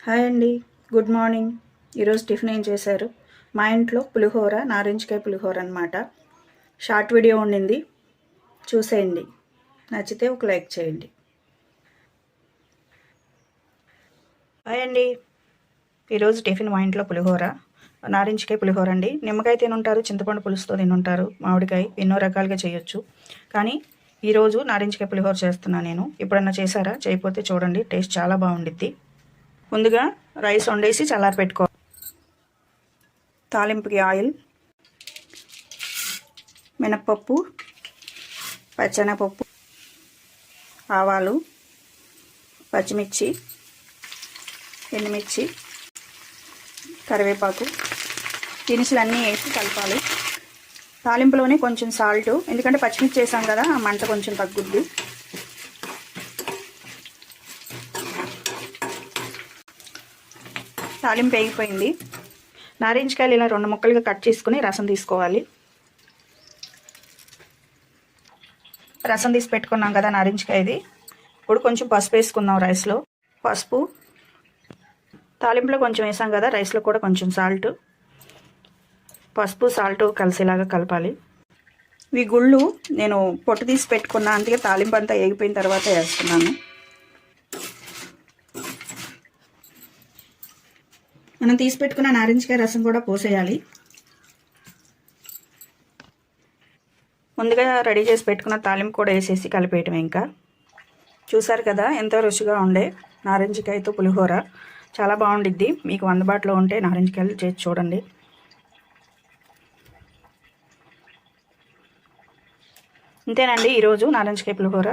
Hi అండి, good morning. ఈరోజు tiffin ఏం చేశారు? మా ఇంట్లో పులిహోర, నారింజకాయ పులిహోర అనమాట. షార్ట్ వీడియో ఉండింది, చూసేయండి. నచ్చితే ఒక లైక్ చేయండి. హాయ్ అండి, ఈరోజు టిఫిన్ మా ఇంట్లో పులిహోర, నారింజకాయ పులిహోర అండి. నిమ్మకాయ తినుంటారు, చింతపండు పులుసుతో తినుంటారు, మామిడికాయ ఎన్నో రకాలుగా చేయొచ్చు. కానీ ఈరోజు నారింజకాయ పులిహోర చేస్తున్నాను నేను. ఎప్పుడన్నా చేశారా? చేయకపోతే చూడండి, టేస్ట్ చాలా బాగుండిద్ది. ముందుగా రైస్ వండేసి చల్లారి పెట్టుకో. తాలింపుకి ఆయిల్, మినప్పప్పు, పచ్చెనపప్పు, ఆవాలు, పచ్చిమిర్చి, ఎండుమిర్చి, కరివేపాకు, దినుసులన్నీ వేసి కలపాలి. తాలింపులోనే కొంచెం సాల్ట్, ఎందుకంటే పచ్చిమిర్చి వేసాం కదా, ఆ మంట కొంచెం తగ్గుద్ది. తాలింపు వేగిపోయింది. నారింజకాయలు ఇలా 2 ముక్కలుగా కట్ చేసుకుని రసం తీసుకోవాలి. రసం తీసి పెట్టుకున్నాం కదా నారింజకాయది. ఇప్పుడు కొంచెం పసుపు వేసుకుందాం రైస్లో. పసుపు, తాలింపులో కొంచెం వేసాం కదా, రైస్లో కూడా కొంచెం సాల్ట్. పసుపు సాల్ట్ కలిసేలాగా కలపాలి. ఇవి గుళ్ళు నేను పొట్టు తీసి పెట్టుకున్నా, అందుకే తాలింపు అంతా వేగిపోయిన తర్వాత వేస్తున్నాను. మనం తీసి పెట్టుకున్న నారింజకాయ రసం కూడా పోసేయాలి. ముందుగా రెడీ చేసి పెట్టుకున్న తాలింపు కూడా వేసేసి కలిపేయటం. ఇంకా చూసారు కదా ఎంతో రుచిగా ఉండే నారింజకాయతో పులిహోర. చాలా బాగుండిద్ది. మీకు అందుబాటులో ఉంటే నారింజకాయలు చేసి చూడండి. అంతేనండి ఈరోజు నారింజకాయ పులిహోర.